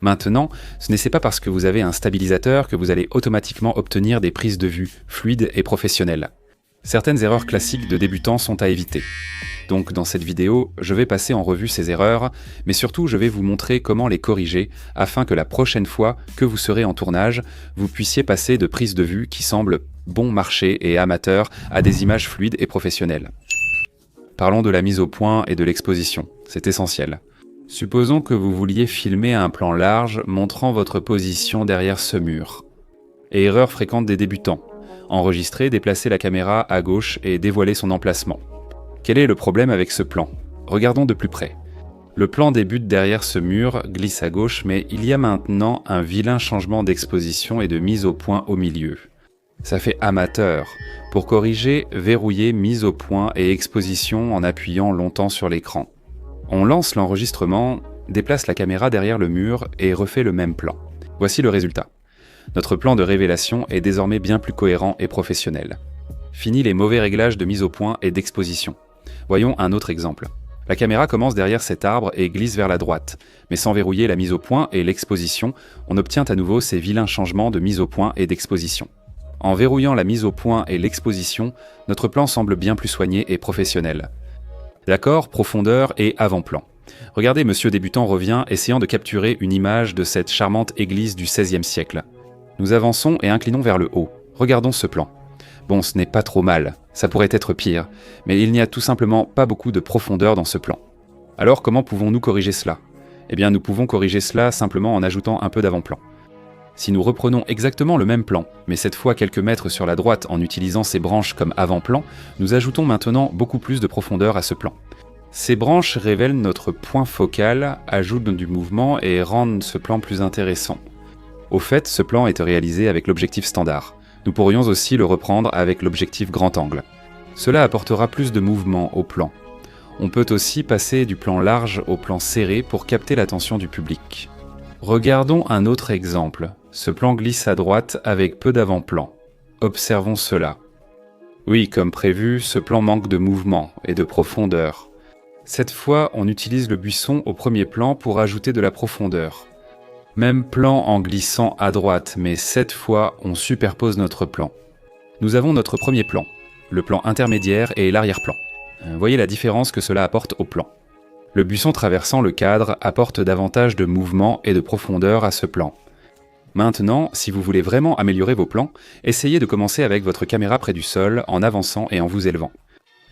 Maintenant, ce n'est pas parce que vous avez un stabilisateur que vous allez automatiquement obtenir des prises de vue fluides et professionnelles. Certaines erreurs classiques de débutants sont à éviter. Donc dans cette vidéo, je vais passer en revue ces erreurs, mais surtout je vais vous montrer comment les corriger afin que la prochaine fois que vous serez en tournage, vous puissiez passer de prises de vue qui semblent bon marché et amateurs à des images fluides et professionnelles. Parlons de la mise au point et de l'exposition, c'est essentiel. Supposons que vous vouliez filmer un plan large montrant votre position derrière ce mur. Et erreur fréquente des débutants. Enregistrer, déplacer la caméra à gauche et dévoiler son emplacement. Quel est le problème avec ce plan? Regardons de plus près. Le plan débute derrière ce mur, glisse à gauche, mais il y a maintenant un vilain changement d'exposition et de mise au point au milieu. Ça fait amateur. Pour corriger, verrouillez mise au point et exposition en appuyant longtemps sur l'écran. On lance l'enregistrement, déplace la caméra derrière le mur et refait le même plan. Voici le résultat. Notre plan de révélation est désormais bien plus cohérent et professionnel. Fini les mauvais réglages de mise au point et d'exposition. Voyons un autre exemple. La caméra commence derrière cet arbre et glisse vers la droite, mais sans verrouiller la mise au point et l'exposition, on obtient à nouveau ces vilains changements de mise au point et d'exposition. En verrouillant la mise au point et l'exposition, notre plan semble bien plus soigné et professionnel. D'accord, profondeur et avant-plan. Regardez, monsieur débutant revient, essayant de capturer une image de cette charmante église du XVIe siècle. Nous avançons et inclinons vers le haut. Regardons ce plan. Bon, ce n'est pas trop mal, ça pourrait être pire, mais il n'y a tout simplement pas beaucoup de profondeur dans ce plan. Alors comment pouvons-nous corriger cela? Eh bien, nous pouvons corriger cela simplement en ajoutant un peu d'avant-plan. Si nous reprenons exactement le même plan, mais cette fois quelques mètres sur la droite en utilisant ces branches comme avant-plan, nous ajoutons maintenant beaucoup plus de profondeur à ce plan. Ces branches révèlent notre point focal, ajoutent du mouvement et rendent ce plan plus intéressant. Au fait, ce plan est réalisé avec l'objectif standard. Nous pourrions aussi le reprendre avec l'objectif grand angle. Cela apportera plus de mouvement au plan. On peut aussi passer du plan large au plan serré pour capter l'attention du public. Regardons un autre exemple. Ce plan glisse à droite avec peu d'avant-plan. Observons cela. Oui, comme prévu, ce plan manque de mouvement et de profondeur. Cette fois, on utilise le buisson au premier plan pour ajouter de la profondeur. Même plan en glissant à droite, mais cette fois, on superpose notre plan. Nous avons notre premier plan, le plan intermédiaire et l'arrière-plan. Voyez la différence que cela apporte au plan. Le buisson traversant le cadre apporte davantage de mouvement et de profondeur à ce plan. Maintenant, si vous voulez vraiment améliorer vos plans, essayez de commencer avec votre caméra près du sol, en avançant et en vous élevant.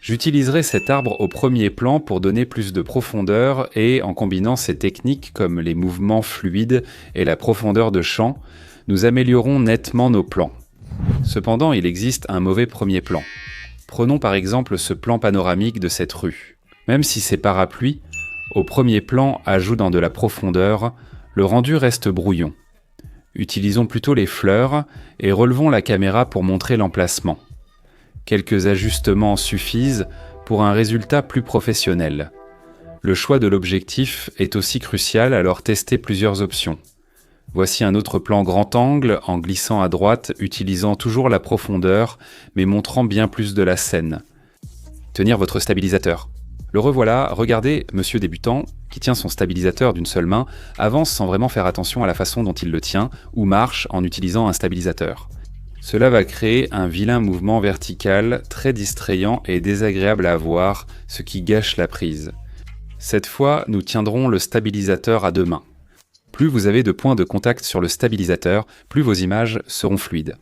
J'utiliserai cet arbre au premier plan pour donner plus de profondeur et, en combinant ces techniques comme les mouvements fluides et la profondeur de champ, nous améliorons nettement nos plans. Cependant, il existe un mauvais premier plan. Prenons par exemple ce plan panoramique de cette rue. Même si ces parapluies, au premier plan, ajoutent de la profondeur, le rendu reste brouillon. Utilisons plutôt les fleurs et relevons la caméra pour montrer l'emplacement. Quelques ajustements suffisent pour un résultat plus professionnel. Le choix de l'objectif est aussi crucial, alors testez plusieurs options. Voici un autre plan grand angle en glissant à droite, utilisant toujours la profondeur, mais montrant bien plus de la scène. Tenir votre stabilisateur. Le revoilà, regardez, monsieur débutant, qui tient son stabilisateur d'une seule main, avance sans vraiment faire attention à la façon dont il le tient, ou marche en utilisant un stabilisateur. Cela va créer un vilain mouvement vertical, très distrayant et désagréable à voir, ce qui gâche la prise. Cette fois, nous tiendrons le stabilisateur à deux mains. Plus vous avez de points de contact sur le stabilisateur, plus vos images seront fluides.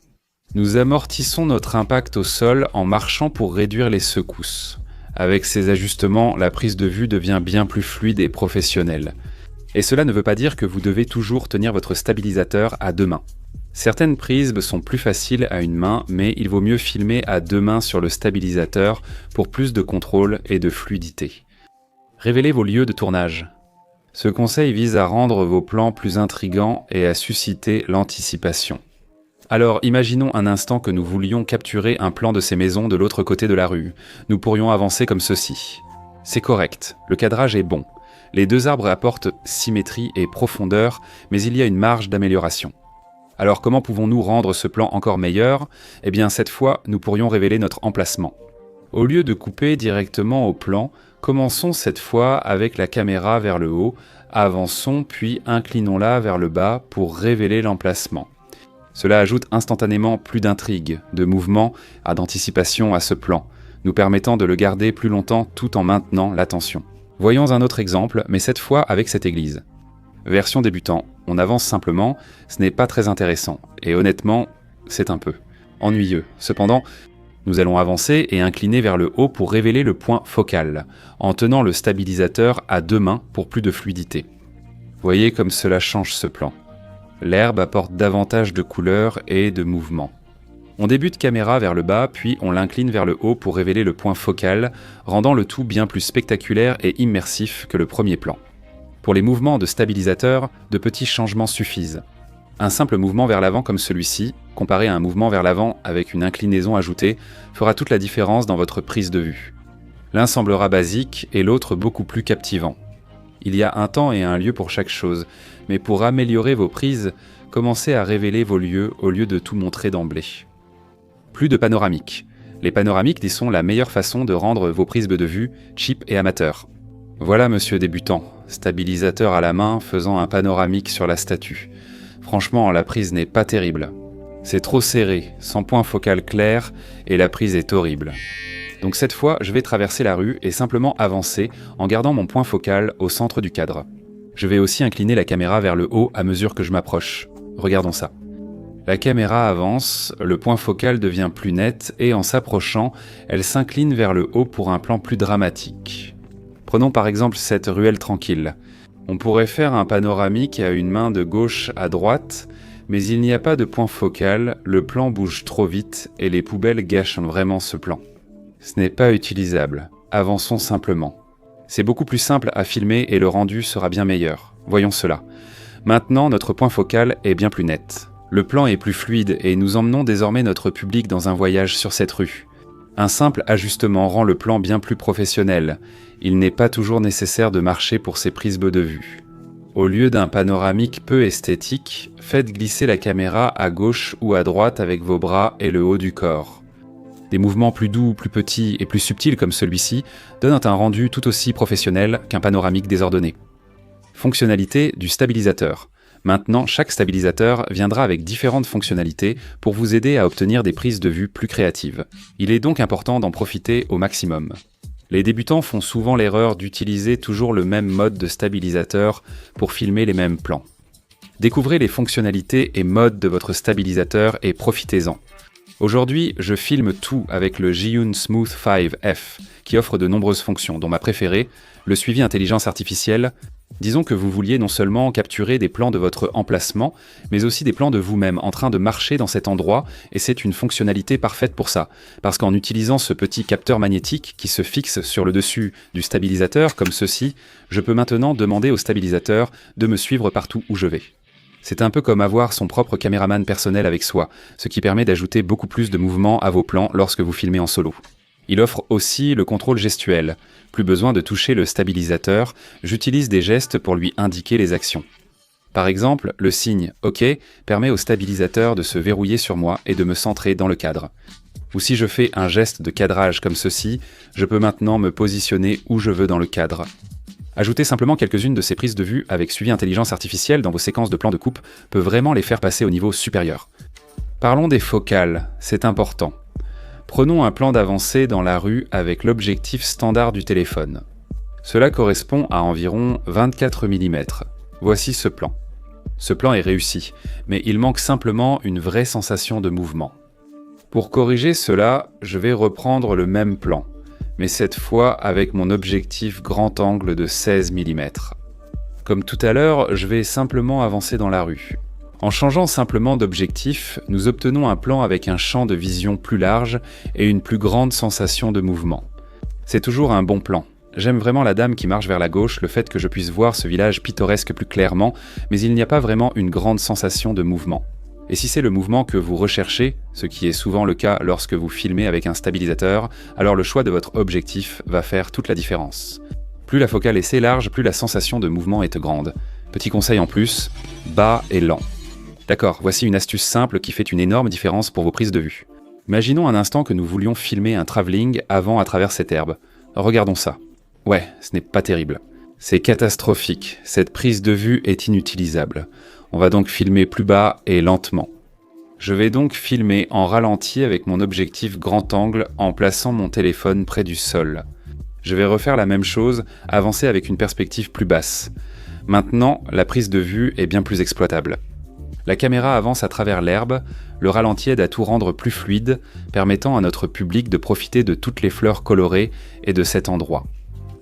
Nous amortissons notre impact au sol en marchant pour réduire les secousses. Avec ces ajustements, la prise de vue devient bien plus fluide et professionnelle. Et cela ne veut pas dire que vous devez toujours tenir votre stabilisateur à deux mains. Certaines prises sont plus faciles à une main, mais il vaut mieux filmer à deux mains sur le stabilisateur pour plus de contrôle et de fluidité. Révélez vos lieux de tournage. Ce conseil vise à rendre vos plans plus intrigants et à susciter l'anticipation. Alors, imaginons un instant que nous voulions capturer un plan de ces maisons de l'autre côté de la rue. Nous pourrions avancer comme ceci. C'est correct, le cadrage est bon. Les deux arbres apportent symétrie et profondeur, mais il y a une marge d'amélioration. Alors comment pouvons-nous rendre ce plan encore meilleur? Eh bien cette fois, nous pourrions révéler notre emplacement. Au lieu de couper directement au plan, commençons cette fois avec la caméra vers le haut, avançons puis inclinons-la vers le bas pour révéler l'emplacement. Cela ajoute instantanément plus d'intrigue, de mouvement, d'anticipation à ce plan, nous permettant de le garder plus longtemps tout en maintenant l'attention. Voyons un autre exemple, mais cette fois avec cette église. Version débutant, on avance simplement, ce n'est pas très intéressant, et honnêtement, c'est un peu ennuyeux. Cependant, nous allons avancer et incliner vers le haut pour révéler le point focal, en tenant le stabilisateur à deux mains pour plus de fluidité. Voyez comme cela change ce plan. L'herbe apporte davantage de couleurs et de mouvement. On débute caméra vers le bas, puis on l'incline vers le haut pour révéler le point focal, rendant le tout bien plus spectaculaire et immersif que le premier plan. Pour les mouvements de stabilisateur, de petits changements suffisent. Un simple mouvement vers l'avant comme celui-ci, comparé à un mouvement vers l'avant avec une inclinaison ajoutée, fera toute la différence dans votre prise de vue. L'un semblera basique et l'autre beaucoup plus captivant. Il y a un temps et un lieu pour chaque chose, mais pour améliorer vos prises, commencez à révéler vos lieux au lieu de tout montrer d'emblée. Plus de panoramique. Les panoramiques sont la meilleure façon de rendre vos prises de vue cheap et amateurs. Voilà monsieur débutant, stabilisateur à la main faisant un panoramique sur la statue. Franchement, la prise n'est pas terrible. C'est trop serré, sans point focal clair, et la prise est horrible. Donc cette fois, je vais traverser la rue et simplement avancer en gardant mon point focal au centre du cadre. Je vais aussi incliner la caméra vers le haut à mesure que je m'approche. Regardons ça. La caméra avance, le point focal devient plus net et en s'approchant, elle s'incline vers le haut pour un plan plus dramatique. Prenons par exemple cette ruelle tranquille. On pourrait faire un panoramique à une main de gauche à droite, mais il n'y a pas de point focal, le plan bouge trop vite et les poubelles gâchent vraiment ce plan. Ce n'est pas utilisable, avançons simplement. C'est beaucoup plus simple à filmer et le rendu sera bien meilleur. Voyons cela. Maintenant, notre point focal est bien plus net. Le plan est plus fluide et nous emmenons désormais notre public dans un voyage sur cette rue. Un simple ajustement rend le plan bien plus professionnel. Il n'est pas toujours nécessaire de marcher pour ces prises de vue. Au lieu d'un panoramique peu esthétique, faites glisser la caméra à gauche ou à droite avec vos bras et le haut du corps. Des mouvements plus doux, plus petits et plus subtils comme celui-ci donnent un rendu tout aussi professionnel qu'un panoramique désordonné. Fonctionnalité du stabilisateur. Maintenant, chaque stabilisateur viendra avec différentes fonctionnalités pour vous aider à obtenir des prises de vue plus créatives. Il est donc important d'en profiter au maximum. Les débutants font souvent l'erreur d'utiliser toujours le même mode de stabilisateur pour filmer les mêmes plans. Découvrez les fonctionnalités et modes de votre stabilisateur et profitez-en. Aujourd'hui, je filme tout avec le Zhiyun Smooth 5F, qui offre de nombreuses fonctions, dont ma préférée, le suivi intelligence artificielle. Disons que vous vouliez non seulement capturer des plans de votre emplacement, mais aussi des plans de vous-même en train de marcher dans cet endroit, et c'est une fonctionnalité parfaite pour ça, parce qu'en utilisant ce petit capteur magnétique qui se fixe sur le dessus du stabilisateur, comme ceci, je peux maintenant demander au stabilisateur de me suivre partout où je vais. C'est un peu comme avoir son propre caméraman personnel avec soi, ce qui permet d'ajouter beaucoup plus de mouvement à vos plans lorsque vous filmez en solo. Il offre aussi le contrôle gestuel. Plus besoin de toucher le stabilisateur, j'utilise des gestes pour lui indiquer les actions. Par exemple, le signe « OK » permet au stabilisateur de se verrouiller sur moi et de me centrer dans le cadre. Ou si je fais un geste de cadrage comme ceci, je peux maintenant me positionner où je veux dans le cadre. Ajoutez simplement quelques-unes de ces prises de vue avec suivi intelligence artificielle dans vos séquences de plans de coupe peut vraiment les faire passer au niveau supérieur. Parlons des focales, c'est important. Prenons un plan d'avancée dans la rue avec l'objectif standard du téléphone. Cela correspond à environ 24 mm. Voici ce plan. Ce plan est réussi, mais il manque simplement une vraie sensation de mouvement. Pour corriger cela, je vais reprendre le même plan, mais cette fois avec mon objectif grand angle de 16 mm. Comme tout à l'heure, je vais simplement avancer dans la rue. En changeant simplement d'objectif, nous obtenons un plan avec un champ de vision plus large et une plus grande sensation de mouvement. C'est toujours un bon plan. J'aime vraiment la dame qui marche vers la gauche, le fait que je puisse voir ce village pittoresque plus clairement, mais il n'y a pas vraiment une grande sensation de mouvement. Et si c'est le mouvement que vous recherchez, ce qui est souvent le cas lorsque vous filmez avec un stabilisateur, alors le choix de votre objectif va faire toute la différence. Plus la focale est assez large, plus la sensation de mouvement est grande. Petit conseil en plus, bas et lent. D'accord, voici une astuce simple qui fait une énorme différence pour vos prises de vue. Imaginons un instant que nous voulions filmer un travelling avant à travers cette herbe. Regardons ça. Ouais, ce n'est pas terrible. C'est catastrophique, cette prise de vue est inutilisable. On va donc filmer plus bas et lentement. Je vais donc filmer en ralenti avec mon objectif grand angle en plaçant mon téléphone près du sol. Je vais refaire la même chose, avancer avec une perspective plus basse. Maintenant, la prise de vue est bien plus exploitable. La caméra avance à travers l'herbe, le ralenti aide à tout rendre plus fluide, permettant à notre public de profiter de toutes les fleurs colorées et de cet endroit.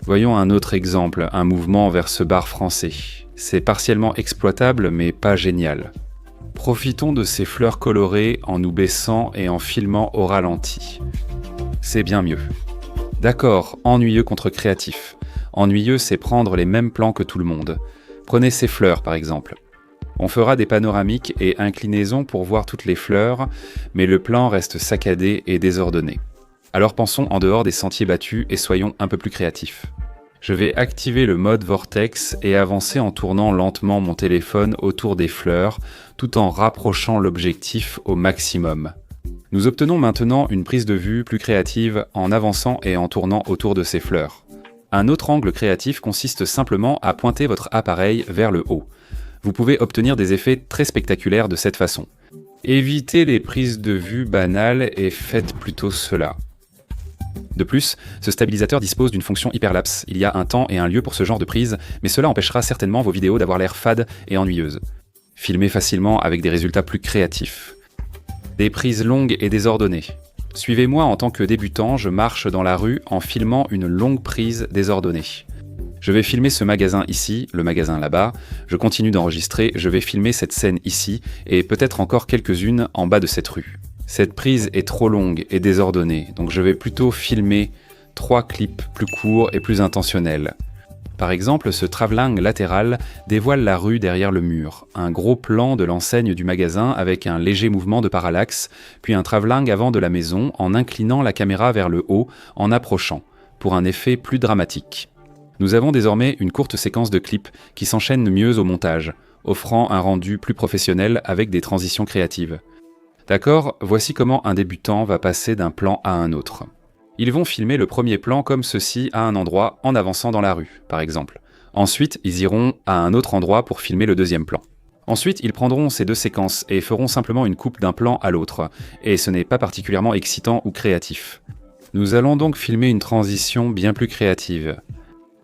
Voyons un autre exemple, un mouvement vers ce bar français. C'est partiellement exploitable mais pas génial. Profitons de ces fleurs colorées en nous baissant et en filmant au ralenti. C'est bien mieux. D'accord, ennuyeux contre créatif. Ennuyeux, c'est prendre les mêmes plans que tout le monde. Prenez ces fleurs par exemple. On fera des panoramiques et inclinaisons pour voir toutes les fleurs, mais le plan reste saccadé et désordonné. Alors pensons en dehors des sentiers battus et soyons un peu plus créatifs. Je vais activer le mode vortex et avancer en tournant lentement mon téléphone autour des fleurs, tout en rapprochant l'objectif au maximum. Nous obtenons maintenant une prise de vue plus créative en avançant et en tournant autour de ces fleurs. Un autre angle créatif consiste simplement à pointer votre appareil vers le haut. Vous pouvez obtenir des effets très spectaculaires de cette façon. Évitez les prises de vue banales et faites plutôt cela. De plus, ce stabilisateur dispose d'une fonction hyperlapse. Il y a un temps et un lieu pour ce genre de prise, mais cela empêchera certainement vos vidéos d'avoir l'air fades et ennuyeuses. Filmez facilement avec des résultats plus créatifs. Des prises longues et désordonnées. Suivez-moi en tant que débutant, je marche dans la rue en filmant une longue prise désordonnée. Je vais filmer ce magasin ici, le magasin là-bas, je continue d'enregistrer, je vais filmer cette scène ici, et peut-être encore quelques-unes en bas de cette rue. Cette prise est trop longue et désordonnée, donc je vais plutôt filmer 3 clips plus courts et plus intentionnels. Par exemple, ce travelling latéral dévoile la rue derrière le mur, un gros plan de l'enseigne du magasin avec un léger mouvement de parallaxe, puis un travelling avant de la maison en inclinant la caméra vers le haut, en approchant, pour un effet plus dramatique. Nous avons désormais une courte séquence de clips qui s'enchaînent mieux au montage, offrant un rendu plus professionnel avec des transitions créatives. D'accord, voici comment un débutant va passer d'un plan à un autre. Ils vont filmer le premier plan comme ceci à un endroit en avançant dans la rue, par exemple. Ensuite, ils iront à un autre endroit pour filmer le deuxième plan. Ensuite, ils prendront ces deux séquences et feront simplement une coupe d'un plan à l'autre, et ce n'est pas particulièrement excitant ou créatif. Nous allons donc filmer une transition bien plus créative.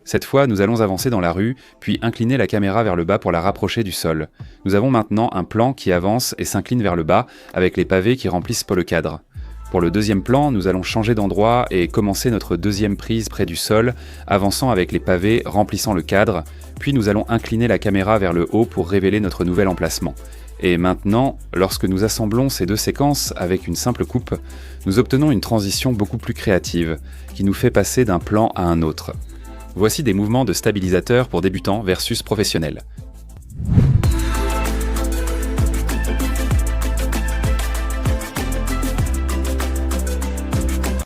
Cette fois, nous allons avancer dans la rue, puis incliner la caméra vers le bas pour la rapprocher du sol. Nous avons maintenant un plan qui avance et s'incline vers le bas, avec les pavés qui remplissent le cadre. Pour le deuxième plan, nous allons changer d'endroit et commencer notre deuxième prise près du sol, avançant avec les pavés remplissant le cadre, puis nous allons incliner la caméra vers le haut pour révéler notre nouvel emplacement. Et maintenant, lorsque nous assemblons ces deux séquences avec une simple coupe, nous obtenons une transition beaucoup plus créative, qui nous fait passer d'un plan à un autre. Voici des mouvements de stabilisateur pour débutants versus professionnels.